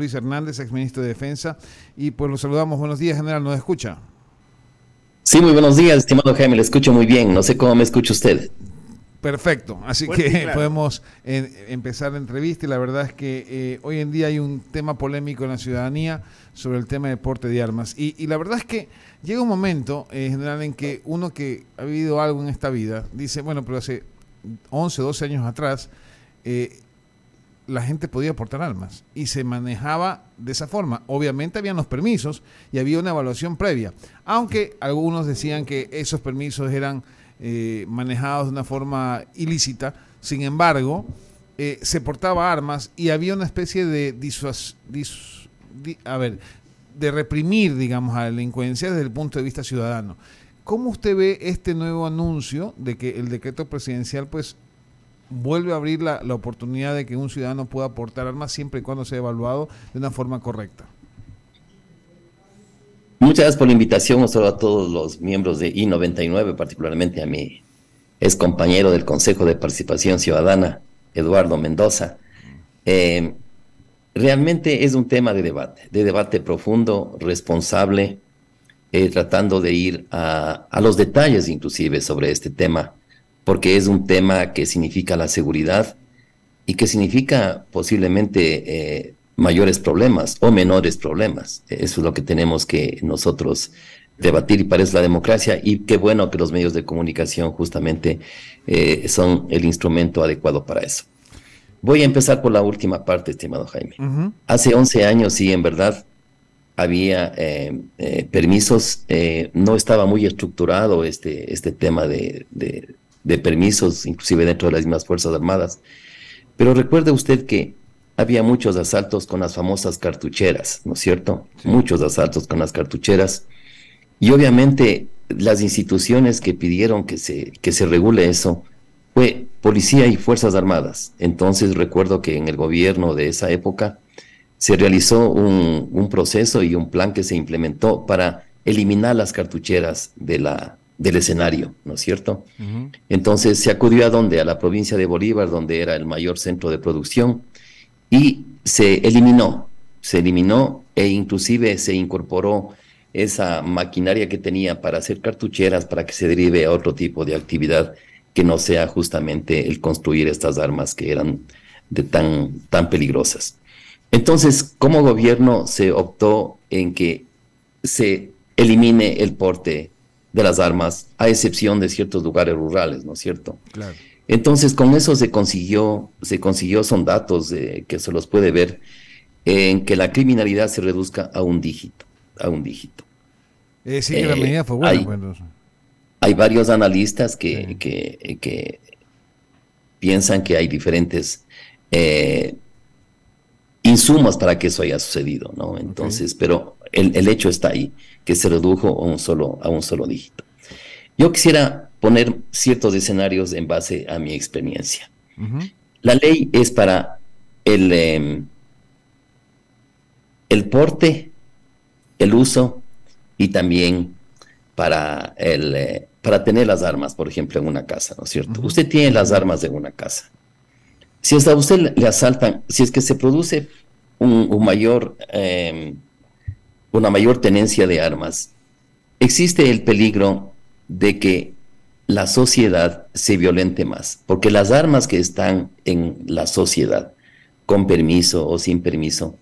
Luis Hernández, exministro de Defensa, y pues lo saludamos. Buenos días, general, ¿nos escucha? Sí, muy buenos días, estimado Jaime, le escucho muy bien, no sé cómo me escucha usted. Perfecto, así Fuerte y que claro. podemos empezar la entrevista, y la verdad es que hoy en día hay un tema polémico en la ciudadanía sobre el tema de porte de armas, y la verdad es que llega un momento, general, en que uno que ha vivido algo en esta vida dice, bueno, pero hace 11, 12 años atrás la gente podía portar armas y se manejaba de esa forma. Obviamente habían los permisos y había una evaluación previa, aunque algunos decían que esos permisos eran manejados de una forma ilícita. Sin embargo, se portaba armas y había una especie de de reprimir, digamos, a la delincuencia desde el punto de vista ciudadano. ¿Cómo usted ve este nuevo anuncio de que el decreto presidencial pues vuelve a abrir la oportunidad de que un ciudadano pueda portar armas siempre y cuando sea evaluado de una forma correcta? Muchas gracias por la invitación, un saludo a todos los miembros de I99, particularmente a mi ex compañero del Consejo de Participación Ciudadana, Eduardo Mendoza. Realmente es un tema de debate profundo, responsable, tratando de ir a los detalles inclusive sobre este tema, porque es un tema que significa la seguridad y que significa posiblemente mayores problemas o menores problemas. Eso es lo que tenemos que nosotros debatir, y para eso la democracia, y qué bueno que los medios de comunicación justamente son el instrumento adecuado para eso. Voy a empezar por la última parte, estimado Jaime. Hace 11 años, sí, en verdad, había permisos, no estaba muy estructurado este tema de permisos, inclusive dentro de las mismas Fuerzas Armadas. Pero recuerde usted que había muchos asaltos con las famosas cartucheras, ¿no es cierto? Sí. Muchos asaltos con las cartucheras. Y obviamente las instituciones que pidieron que se regule eso fue Policía y Fuerzas Armadas. Entonces recuerdo que en el gobierno de esa época se realizó un proceso y un plan que se implementó para eliminar las cartucheras del escenario, ¿no es cierto? Entonces se acudió a la provincia de Bolívar, donde era el mayor centro de producción, y se eliminó e inclusive se incorporó esa maquinaria que tenía para hacer cartucheras para que se derive a otro tipo de actividad que no sea justamente el construir estas armas que eran tan peligrosas. Entonces, como gobierno se optó en que se elimine el porte de las armas, a excepción de ciertos lugares rurales, ¿no es cierto? Claro. Entonces, con eso se consiguió, son datos que se los puede ver, en que la criminalidad se reduzca a un dígito. Sí, que la medida fue buena. Hay varios analistas que piensan que hay diferentes insumos para que eso haya sucedido, ¿no? Entonces, pero el hecho está ahí, que se redujo a un solo dígito. Yo quisiera poner ciertos escenarios en base a mi experiencia. La ley es para el porte, el uso y también para tener las armas, por ejemplo, en una casa, ¿no es cierto? Usted tiene las armas en una casa. Si hasta usted le asaltan, si es que se produce una mayor tenencia de armas, existe el peligro de que la sociedad se violente más, porque las armas que están en la sociedad, con permiso o sin permiso,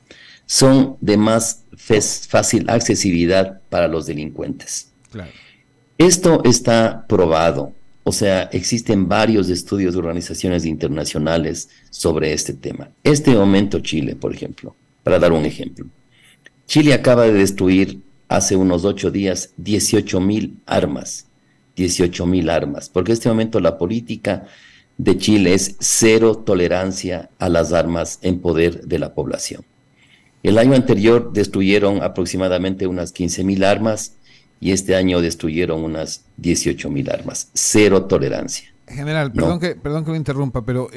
son de más fácil accesibilidad para los delincuentes. Claro. Esto está probado, o sea, existen varios estudios de organizaciones internacionales sobre este tema. Este momento Chile, por ejemplo, para dar un ejemplo. Chile acaba de destruir hace unos 8 días 18,000 armas, porque en este momento la política de Chile es cero tolerancia a las armas en poder de la población. El año anterior destruyeron aproximadamente unas 15,000 armas y este año destruyeron unas 18,000 armas. Cero tolerancia. General, ¿no? perdón que lo interrumpa, pero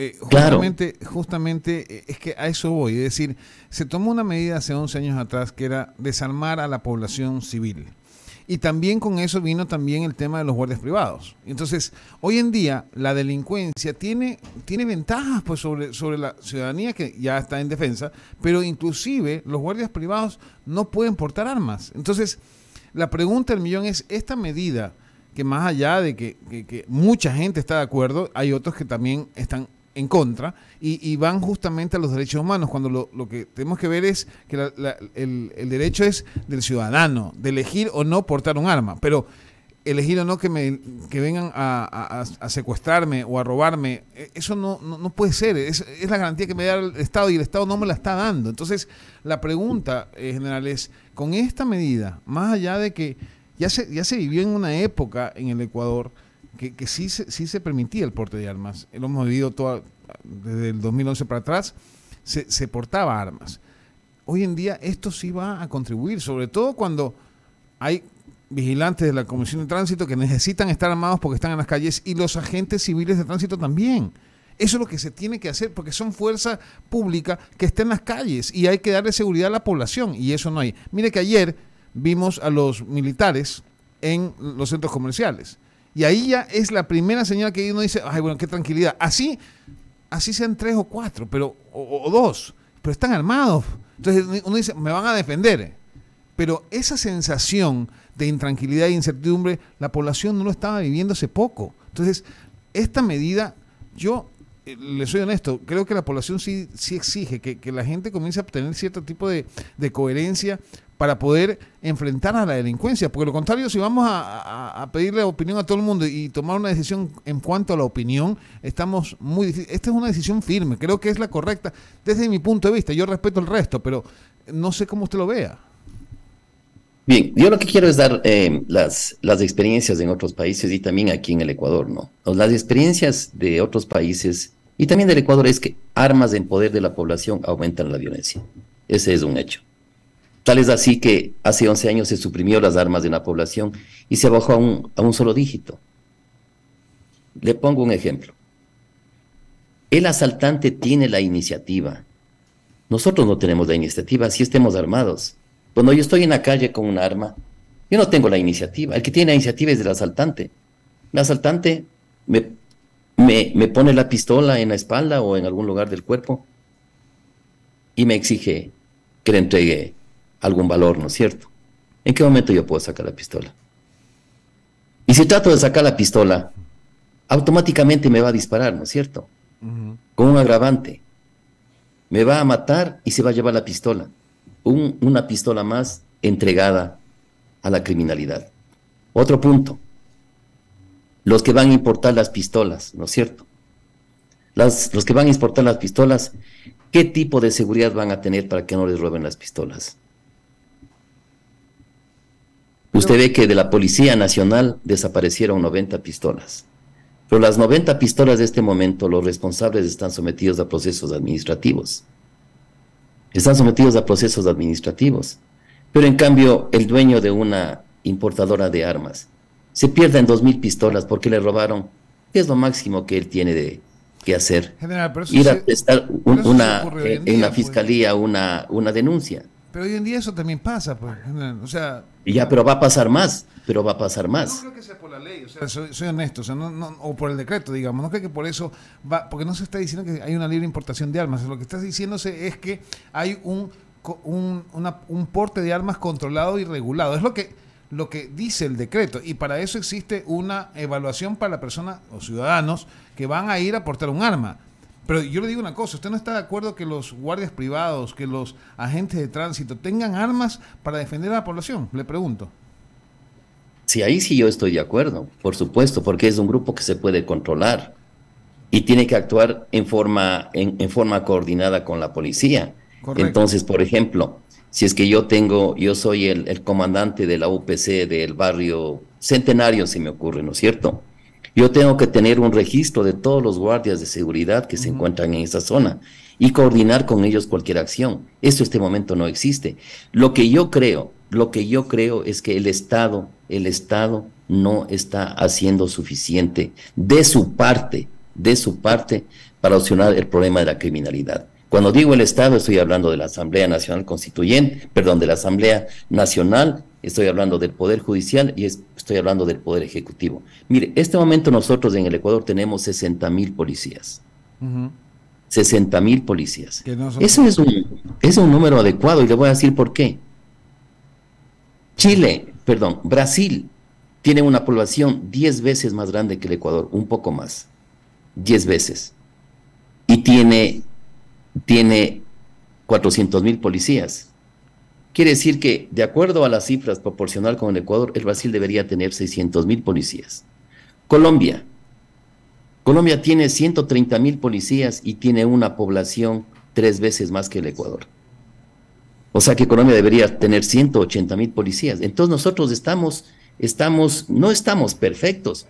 justamente es que a eso voy. Es decir, se tomó una medida hace 11 años atrás que era desarmar a la población civil. Y también con eso vino también el tema de los guardias privados. Entonces, hoy en día la delincuencia tiene ventajas pues sobre la ciudadanía que ya está en defensa, pero inclusive los guardias privados no pueden portar armas. Entonces, la pregunta del millón es, esta medida, que más allá de que mucha gente está de acuerdo, hay otros que también están en contra y van justamente a los derechos humanos, cuando lo que tenemos que ver es que el derecho es del ciudadano, de elegir o no portar un arma, pero elegir o no que vengan a secuestrarme o a robarme, eso no puede ser, es la garantía que me da el Estado y el Estado no me la está dando. Entonces, la pregunta, general, es, con esta medida, más allá de que ya se vivió en una época en el Ecuador que sí se permitía el porte de armas. Lo hemos vivido desde el 2011 para atrás, se portaba armas. Hoy en día esto sí va a contribuir, sobre todo cuando hay vigilantes de la Comisión de Tránsito que necesitan estar armados porque están en las calles, y los agentes civiles de tránsito también. Eso es lo que se tiene que hacer, porque son fuerza pública que está en las calles y hay que darle seguridad a la población, y eso no hay. Mire que ayer vimos a los militares en los centros comerciales. Y ahí ya es la primera señal que uno dice, ay, bueno, qué tranquilidad. Así sean 3 o 4, pero, o 2, pero están armados. Entonces uno dice, me van a defender. Pero esa sensación de intranquilidad e incertidumbre, la población no lo estaba viviendo hace poco. Entonces, esta medida, yo le soy honesto, creo que la población sí exige que la gente comience a obtener cierto tipo de coherencia para poder enfrentar a la delincuencia, porque lo contrario, si vamos a pedirle opinión a todo el mundo y tomar una decisión en cuanto a la opinión, estamos muy difícil. Esta es una decisión firme, creo que es la correcta desde mi punto de vista. Yo respeto el resto, pero no sé cómo usted lo vea. Bien, yo lo que quiero es dar las experiencias en otros países y también aquí en el Ecuador, ¿no? Las experiencias de otros países y también del Ecuador es que armas en poder de la población aumentan la violencia. Ese es un hecho. Tal es así que hace 11 años se suprimió las armas de la población y se bajó a un solo dígito. Le pongo un ejemplo. El asaltante tiene la iniciativa. Nosotros no tenemos la iniciativa, si estemos armados. Cuando yo estoy en la calle con un arma, yo no tengo la iniciativa. El que tiene la iniciativa es el asaltante. El asaltante me pone la pistola en la espalda o en algún lugar del cuerpo y me exige que le entregue algún valor, ¿no es cierto? ¿En qué momento yo puedo sacar la pistola? Y si trato de sacar la pistola, automáticamente me va a disparar, ¿no es cierto? Con un agravante. Me va a matar y se va a llevar la pistola. Una pistola más entregada a la criminalidad. Otro punto. Los que van a importar las pistolas, ¿no es cierto? Los que van a importar las pistolas, ¿qué tipo de seguridad van a tener para que no les roben las pistolas? Usted ve que de la Policía Nacional desaparecieron 90 pistolas. Pero las 90 pistolas de este momento, los responsables están sometidos a procesos administrativos. Están sometidos a procesos administrativos. Pero en cambio, el dueño de una importadora de armas se pierde en 2.000 pistolas porque le robaron. ¿Qué es lo máximo que él tiene que hacer? General, pero ir a prestar en la fiscalía una denuncia. Pero hoy en día eso también pasa, pues, o sea... Ya, pero va a pasar más, No creo que sea por la ley, o sea, soy honesto, o sea, o por el decreto, digamos, no creo que por eso va, porque no se está diciendo que hay una libre importación de armas, lo que está diciéndose es que hay un porte de armas controlado y regulado, es lo que dice el decreto, y para eso existe una evaluación para la persona o ciudadanos que van a ir a portar un arma. Pero yo le digo una cosa, ¿usted no está de acuerdo que los guardias privados, que los agentes de tránsito tengan armas para defender a la población? Le pregunto. Sí, ahí sí yo estoy de acuerdo, por supuesto, porque es un grupo que se puede controlar y tiene que actuar en forma coordinada con la policía. Correcto. Entonces, por ejemplo, si es que yo soy el comandante de la UPC del barrio Centenario, se me ocurre, ¿no es cierto? Yo tengo que tener un registro de todos los guardias de seguridad que se encuentran en esa zona y coordinar con ellos cualquier acción. Esto en este momento no existe. Lo que yo creo es que el Estado no está haciendo suficiente de su parte para solucionar el problema de la criminalidad. Cuando digo el Estado, estoy hablando de la Asamblea Nacional Constituyente, perdón, de la Asamblea Nacional, estoy hablando del Poder Judicial y estoy hablando del Poder Ejecutivo. Mire, este momento nosotros en el Ecuador tenemos 60.000 policías. 60.000 policías. Eso es un número adecuado y le voy a decir por qué. Brasil tiene una población 10 veces más grande que el Ecuador, un poco más, 10 veces. Y tiene 400.000 policías. Quiere decir que, de acuerdo a las cifras proporcional con el Ecuador, el Brasil debería tener 600.000 policías. Colombia tiene 130.000 policías y tiene una población 3 veces más que el Ecuador. O sea que Colombia debería tener 180.000 policías. Entonces nosotros no estamos perfectos,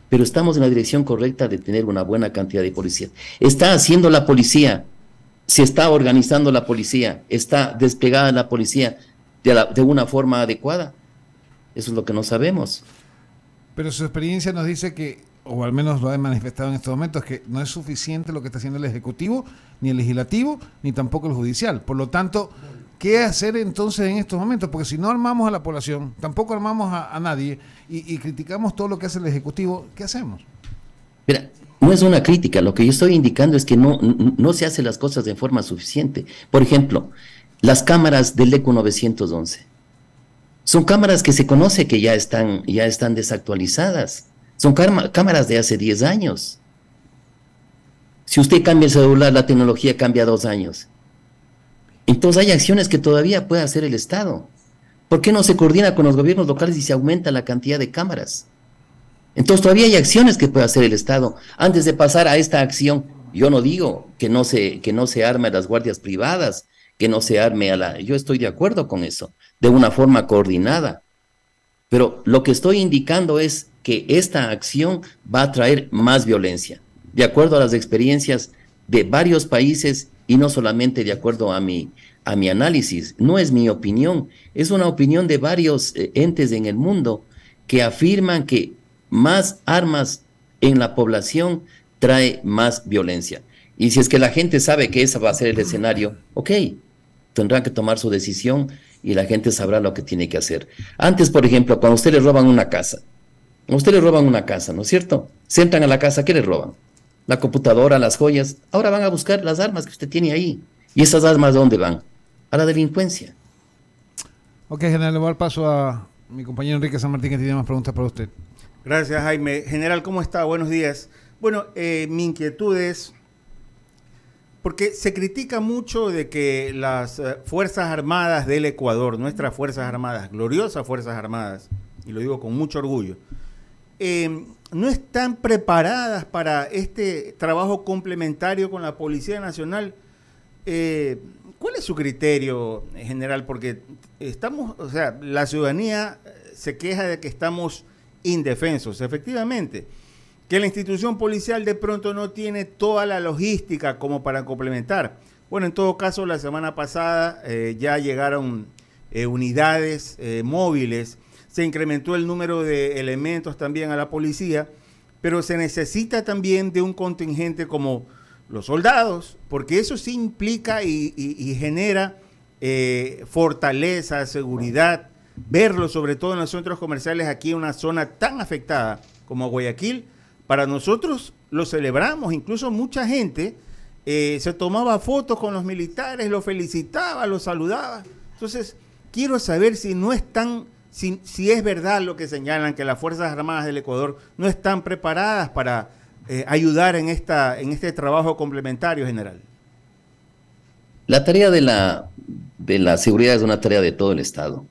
pero estamos en la dirección correcta de tener una buena cantidad de policías. Está haciendo la policía, se está organizando la policía, está desplegada la policía de una forma adecuada. Eso es lo que no sabemos. Pero su experiencia nos dice que, o al menos lo ha manifestado en estos momentos, que no es suficiente lo que está haciendo el Ejecutivo, ni el Legislativo, ni tampoco el Judicial. Por lo tanto, ¿qué hacer entonces en estos momentos? Porque si no armamos a la población, tampoco armamos a nadie y criticamos todo lo que hace el Ejecutivo, ¿qué hacemos? Mira, no es una crítica, lo que yo estoy indicando es que no se hacen las cosas de forma suficiente. Por ejemplo, las cámaras del ECU 911 son cámaras que se conoce que ya están desactualizadas. Son cámaras de hace 10 años. Si usted cambia el celular, la tecnología cambia 2 años. Entonces hay acciones que todavía puede hacer el Estado. ¿Por qué no se coordina con los gobiernos locales y se aumenta la cantidad de cámaras? Entonces todavía hay acciones que puede hacer el Estado. Antes de pasar a esta acción, yo no digo que no se arme a las guardias privadas, que no se arme yo estoy de acuerdo con eso, de una forma coordinada. Pero lo que estoy indicando es que esta acción va a traer más violencia, de acuerdo a las experiencias de varios países y no solamente de acuerdo a mi análisis. No es mi opinión, es una opinión de varios entes en el mundo que afirman que más armas en la población trae más violencia. Y si es que la gente sabe que ese va a ser el escenario, ok, tendrán que tomar su decisión y la gente sabrá lo que tiene que hacer. Antes, por ejemplo, cuando a usted le roban una casa, ¿no es cierto? Se entran a la casa, ¿qué le roban? La computadora, las joyas. Ahora van a buscar las armas que usted tiene ahí. ¿Y esas armas dónde van? A la delincuencia. Ok, general, le voy a dar paso a mi compañero Enrique San Martín, que tiene más preguntas para usted. Gracias, Jaime. General, ¿cómo está? Buenos días. Bueno, mi inquietud es, porque se critica mucho de que las Fuerzas Armadas del Ecuador, nuestras Fuerzas Armadas, gloriosas Fuerzas Armadas, y lo digo con mucho orgullo, no están preparadas para este trabajo complementario con la Policía Nacional. ¿Cuál es su criterio, general? Porque la ciudadanía se queja de que estamos indefensos, efectivamente, que la institución policial de pronto no tiene toda la logística como para complementar. Bueno, en todo caso, la semana pasada ya llegaron unidades móviles, se incrementó el número de elementos también a la policía, pero se necesita también de un contingente como los soldados, porque eso sí implica y genera fortaleza, seguridad, verlo sobre todo en los centros comerciales aquí en una zona tan afectada como Guayaquil. Para nosotros lo celebramos, incluso mucha gente se tomaba fotos con los militares, los felicitaba, los saludaba. Entonces, quiero saber si no están, si es verdad lo que señalan, que las Fuerzas Armadas del Ecuador no están preparadas para ayudar en este trabajo complementario, general. La tarea de la seguridad es una tarea de todo el Estado.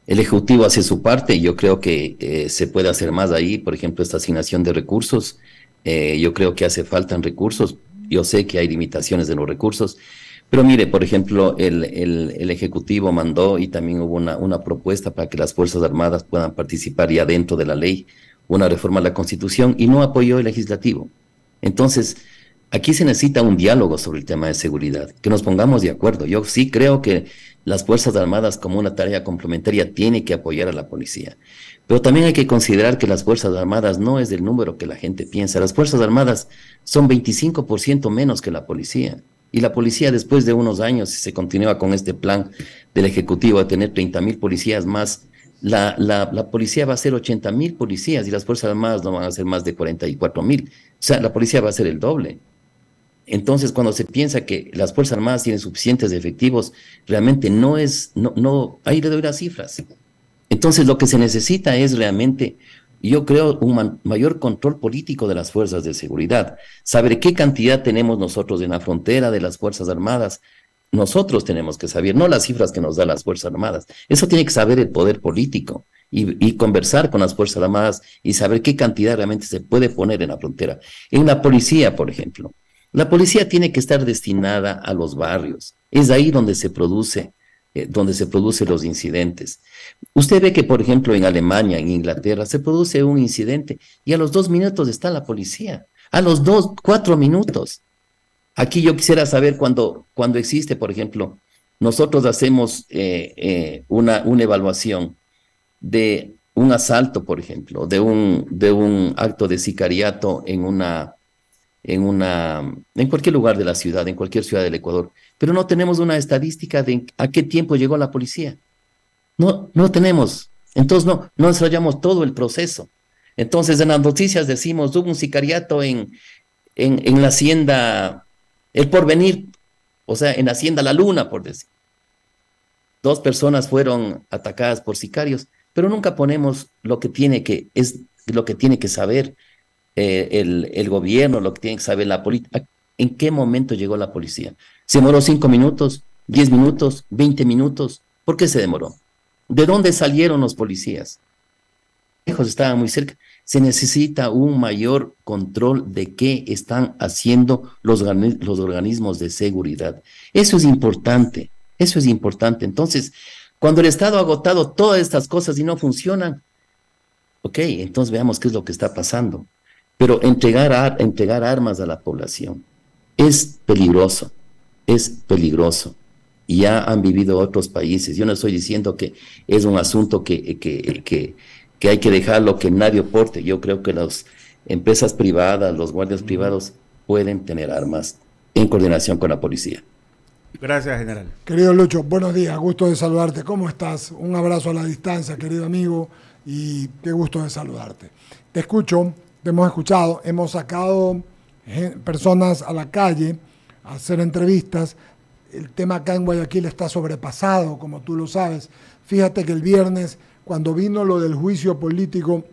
El Ejecutivo hace su parte y yo creo que se puede hacer más ahí. Por ejemplo, esta asignación de recursos, yo creo que hace falta recursos. Yo sé que hay limitaciones de los recursos, pero mire, por ejemplo, el Ejecutivo mandó y también hubo una propuesta para que las Fuerzas Armadas puedan participar ya dentro de la ley, una reforma a la Constitución, y no apoyó el Legislativo. Entonces, aquí se necesita un diálogo sobre el tema de seguridad, que nos pongamos de acuerdo. Yo sí creo que las Fuerzas Armadas como una tarea complementaria tiene que apoyar a la policía. Pero también hay que considerar que las Fuerzas Armadas no es del número que la gente piensa. Las Fuerzas Armadas son 25% menos que la policía. Y la policía, después de unos años, si se continúa con este plan del Ejecutivo de tener 30.000 policías más, la policía va a ser 80.000 policías y las Fuerzas Armadas no van a ser más de 44.000. O sea, la policía va a ser el doble. Entonces, cuando se piensa que las Fuerzas Armadas tienen suficientes efectivos, realmente ahí le doy las cifras. Entonces, lo que se necesita es realmente, yo creo, un mayor control político de las fuerzas de seguridad. Saber qué cantidad tenemos nosotros en la frontera de las Fuerzas Armadas. Nosotros tenemos que saber, no las cifras que nos dan las Fuerzas Armadas. Eso tiene que saber el poder político y conversar con las Fuerzas Armadas y saber qué cantidad realmente se puede poner en la frontera. En la policía, por ejemplo. La policía tiene que estar destinada a los barrios. Es ahí donde se producen los incidentes. Usted ve que, por ejemplo, en Alemania, en Inglaterra, se produce un incidente y a los 2 minutos está la policía. A los 4 minutos. Aquí yo quisiera saber cuando existe, por ejemplo, nosotros hacemos una evaluación de un asalto, por ejemplo, de un acto de sicariato en cualquier lugar de la ciudad, en cualquier ciudad del Ecuador, pero no tenemos una estadística de a qué tiempo llegó la policía. No tenemos. Entonces no desarrollamos todo el proceso. Entonces en las noticias decimos, hubo un sicariato en la hacienda El Porvenir, o sea, en la hacienda La Luna, por decir. 2 personas fueron atacadas por sicarios, pero nunca ponemos lo que tiene que saber el gobierno, lo que tiene que saber la política. ¿En qué momento llegó la policía? ¿Se demoró 5 minutos, 10 minutos, 20 minutos? ¿Por qué se demoró? ¿De dónde salieron los policías? Lejos, estaban muy cerca. Se necesita un mayor control de qué están haciendo los organismos de seguridad. Eso es importante, eso es importante. Entonces, cuando el Estado ha agotado todas estas cosas y no funcionan, ok, entonces veamos qué es lo que está pasando. Pero entregar armas a la población es peligroso, Y ya han vivido otros países. Yo no estoy diciendo que es un asunto que hay que dejarlo, que nadie porte. Yo creo que las empresas privadas, los guardias privados pueden tener armas en coordinación con la policía. Gracias, general. Querido Lucho, buenos días, gusto de saludarte. ¿Cómo estás? Un abrazo a la distancia, querido amigo, y qué gusto de saludarte. Te escucho. Te hemos escuchado, hemos sacado personas a la calle a hacer entrevistas. El tema acá en Guayaquil está sobrepasado, como tú lo sabes. Fíjate que el viernes, cuando vino lo del juicio político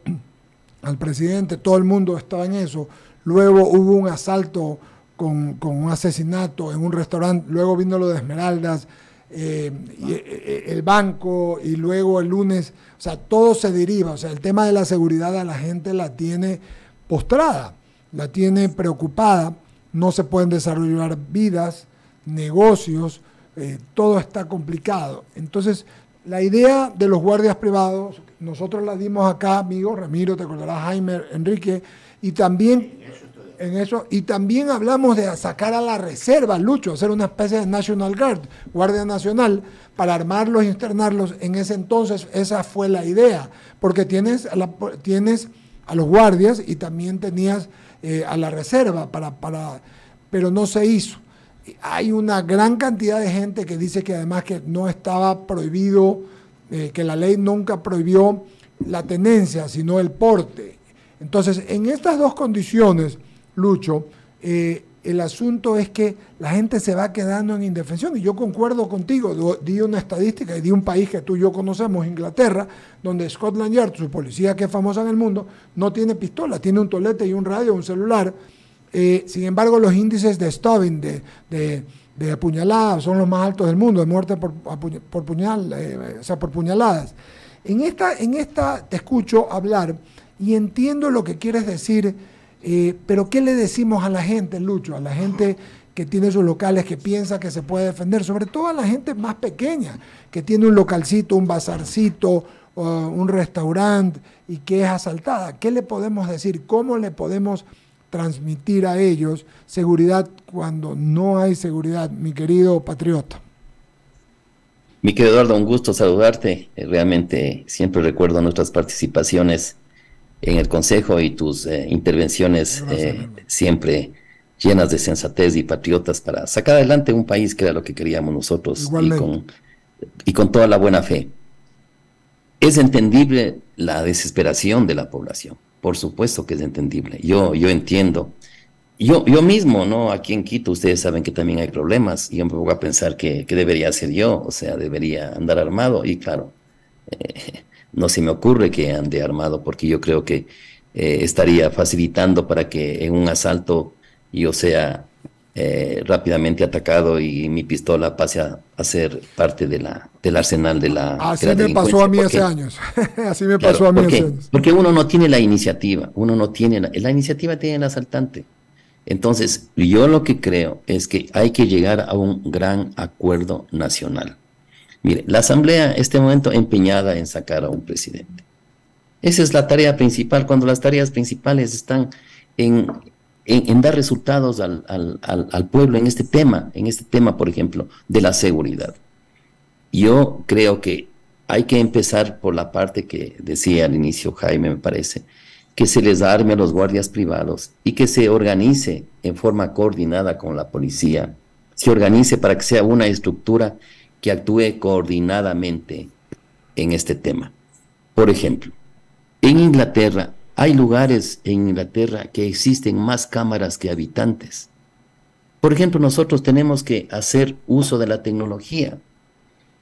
al presidente, todo el mundo estaba en eso. Luego hubo un asalto con un asesinato en un restaurante. Luego vino lo de Esmeraldas, el banco, y luego el lunes, o sea, todo se deriva. O sea, el tema de la seguridad a la gente la tiene postrada, la tiene preocupada. No se pueden desarrollar vidas, negocios, todo está complicado. Entonces, la idea de los guardias privados, nosotros la dimos acá, amigo Ramiro, te acordarás, Jaime, Enrique, y también y también hablamos de sacar a la reserva, Lucho, hacer una especie de National Guard, Guardia Nacional, para armarlos y internarlos. En ese entonces esa fue la idea, porque tienes a los guardias y también tenías a la reserva, pero no se hizo. Hay una gran cantidad de gente que dice que además que no estaba prohibido, que la ley nunca prohibió la tenencia, sino el porte. Entonces, en estas dos condiciones, Lucho, el asunto es que la gente se va quedando en indefensión, y yo concuerdo contigo. Di una estadística y di un país que tú y yo conocemos, Inglaterra, donde Scotland Yard, su policía que es famosa en el mundo, no tiene pistola, tiene un tolete y un radio, un celular. Sin embargo, los índices de stabbing, de apuñaladas, son los más altos del mundo, de muerte por puñaladas. En esta te escucho hablar y entiendo lo que quieres decir, pero ¿qué le decimos a la gente, Lucho? A la gente que tiene sus locales, que piensa que se puede defender, sobre todo a la gente más pequeña, que tiene un localcito, un bazarcito, un restaurante y que es asaltada. ¿Qué le podemos decir? ¿Cómo le podemos transmitir a ellos seguridad cuando no hay seguridad, mi querido patriota? Mi querido Eduardo, un gusto saludarte. Realmente siempre recuerdo nuestras participaciones en el Consejo y tus intervenciones siempre llenas de sensatez y patriotas para sacar adelante un país que era lo que queríamos nosotros y con toda la buena fe. Es entendible la desesperación de la población, por supuesto que es entendible. Yo entiendo. Yo mismo, ¿no? Aquí en Quito, ustedes saben que también hay problemas. Y yo me pongo a pensar que debería ser yo, o sea, debería andar armado. Y claro, no se me ocurre que ande armado, porque yo creo que estaría facilitando para que en un asalto yo sea rápidamente atacado y mi pistola pase a ser parte del arsenal de la Así de la me pasó a mí delincuencia. hace años. Así me Claro, pasó a mí ¿por hace qué? años. Porque uno no tiene la iniciativa, uno no tiene la iniciativa tiene el asaltante. Entonces, yo lo que creo es que hay que llegar a un gran acuerdo nacional. Mire, la Asamblea en este momento empeñada en sacar a un presidente. Esa es la tarea principal, cuando las tareas principales están en dar resultados al pueblo en este tema, por ejemplo, de la seguridad. Yo creo que hay que empezar por la parte que decía al inicio Jaime, me parece, que se les arme a los guardias privados y que se organice en forma coordinada con la policía, se organice para que sea una estructura que actúe coordinadamente en este tema. Por ejemplo, en Inglaterra, hay lugares en Inglaterra que existen más cámaras que habitantes. Por ejemplo, nosotros tenemos que hacer uso de la tecnología.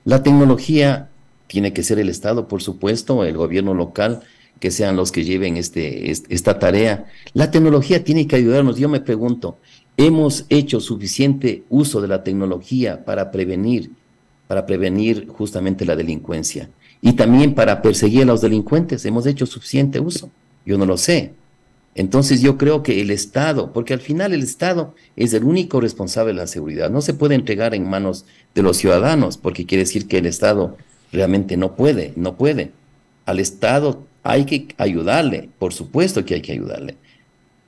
La tecnología tiene que ser el Estado, por supuesto, el gobierno local, que sean los que lleven esta tarea. La tecnología tiene que ayudarnos. Yo me pregunto, ¿hemos hecho suficiente uso de la tecnología para prevenir justamente la delincuencia? Y también para perseguir a los delincuentes, ¿hemos hecho suficiente uso? Yo no lo sé. Entonces yo creo que el Estado, porque al final el Estado es el único responsable de la seguridad, no se puede entregar en manos de los ciudadanos, porque quiere decir que el Estado realmente no puede. Al Estado hay que ayudarle, por supuesto que hay que ayudarle,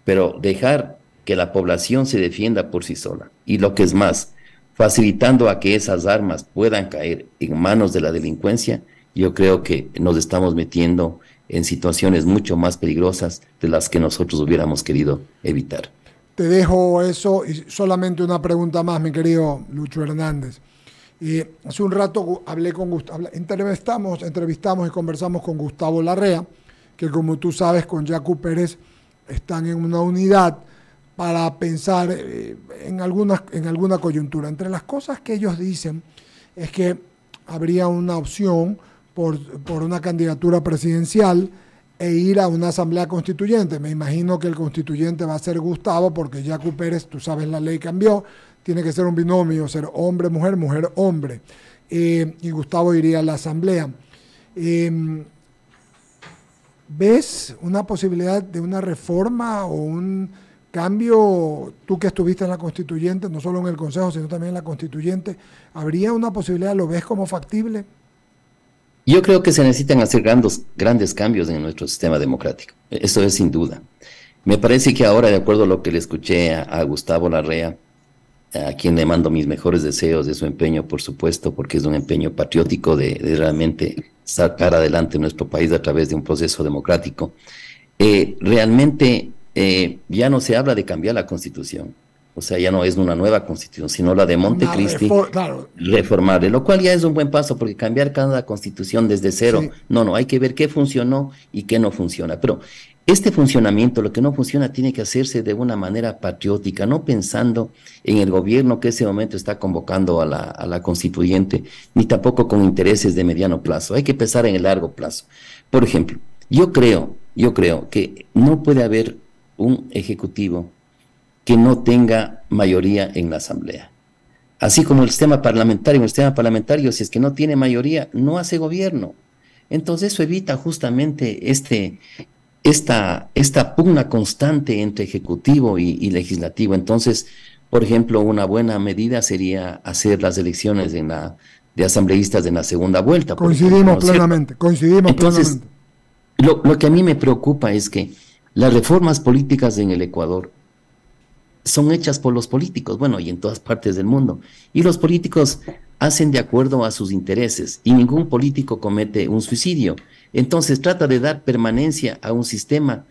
pero dejar que la población se defienda por sí sola. Y lo que es más, facilitando a que esas armas puedan caer en manos de la delincuencia, yo creo que nos estamos metiendo en situaciones mucho más peligrosas de las que nosotros hubiéramos querido evitar. Te dejo eso y solamente una pregunta más, mi querido Lucho Hernández. Hace un rato hablé con Gustavo, entrevistamos y conversamos con Gustavo Larrea, que como tú sabes con Yacu Pérez están en una unidad para pensar en alguna coyuntura. Entre las cosas que ellos dicen es que habría una opción por una candidatura presidencial e ir a una asamblea constituyente. Me imagino que el constituyente va a ser Gustavo, porque Yacu Pérez, tú sabes, la ley cambió, tiene que ser un binomio, ser hombre-mujer, mujer-hombre. Y Gustavo iría a la asamblea. ¿Ves una posibilidad de una reforma o un cambio? Tú que estuviste en la constituyente, no solo en el Consejo, sino también en la constituyente, ¿habría una posibilidad? ¿Lo ves como factible? Yo creo que se necesitan hacer grandes cambios en nuestro sistema democrático. Eso es sin duda. Me parece que ahora, de acuerdo a lo que le escuché a Gustavo Larrea, a quien le mando mis mejores deseos de su empeño, por supuesto, porque es un empeño patriótico de realmente sacar adelante nuestro país a través de un proceso democrático, realmente ya no se habla de cambiar la Constitución. O sea, ya no es una nueva Constitución, sino la de Montecristi, claro, reformarle, lo cual ya es un buen paso, porque cambiar cada Constitución desde cero, sí. No, hay que ver qué funcionó y qué no funciona. Pero este funcionamiento, lo que no funciona, tiene que hacerse de una manera patriótica, no pensando en el gobierno que ese momento está convocando a la constituyente, ni tampoco con intereses de mediano plazo. Hay que pensar en el largo plazo. Por ejemplo, yo creo que no puede haber un ejecutivo que no tenga mayoría en la Asamblea. Así como el sistema parlamentario, si es que no tiene mayoría, no hace gobierno. Entonces eso evita justamente esta pugna constante entre ejecutivo y legislativo. Entonces, por ejemplo, una buena medida sería hacer las elecciones de asambleístas en la segunda vuelta. Coincidimos plenamente. Entonces, lo que a mí me preocupa es que las reformas políticas en el Ecuador son hechas por los políticos, bueno, y en todas partes del mundo. Y los políticos hacen de acuerdo a sus intereses, y ningún político comete un suicidio. Entonces trata de dar permanencia a un sistema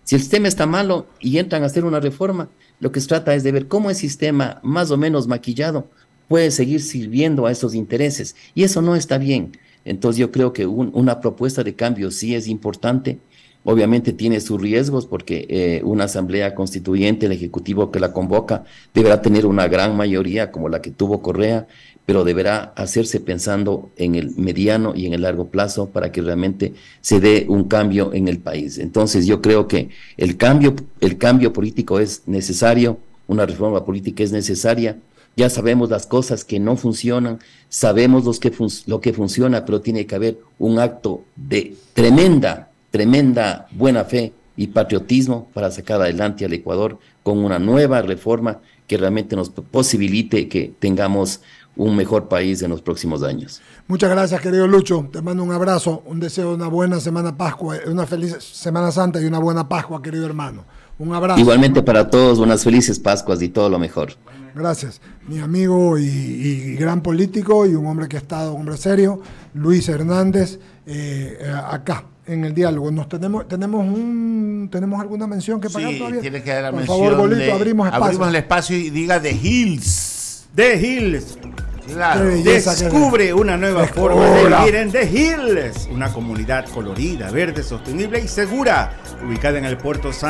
Si el sistema está malo y entran a hacer una reforma, lo que se trata es de ver cómo el sistema más o menos maquillado puede seguir sirviendo a esos intereses. Y eso no está bien. Entonces yo creo que una propuesta de cambio sí es importante. Obviamente tiene sus riesgos porque una asamblea constituyente, el ejecutivo que la convoca, deberá tener una gran mayoría como la que tuvo Correa, pero deberá hacerse pensando en el mediano y en el largo plazo para que realmente se dé un cambio en el país. Entonces yo creo que el cambio político es necesario, una reforma política es necesaria. Ya sabemos las cosas que no funcionan, sabemos lo que funciona, pero tiene que haber un acto de tremenda buena fe y patriotismo para sacar adelante al Ecuador con una nueva reforma que realmente nos posibilite que tengamos un mejor país en los próximos años. Muchas gracias, querido Lucho. Te mando un abrazo, un deseo de una buena Semana Pascua, una feliz Semana Santa y una buena Pascua, querido hermano. Un abrazo. Igualmente para todos, unas felices Pascuas y todo lo mejor. Gracias. Mi amigo y gran político y un hombre que ha estado, un hombre serio, Luis Hernández, acá en el diálogo. ¿Tenemos alguna mención que pagar todavía? Tiene que dar la Por mención. favor, Bolito, abrimos el espacio y diga The Hills. The Hills. Claro. Descubre una nueva forma de vivir en The Hills, una comunidad colorida, verde, sostenible y segura, ubicada en el Puerto San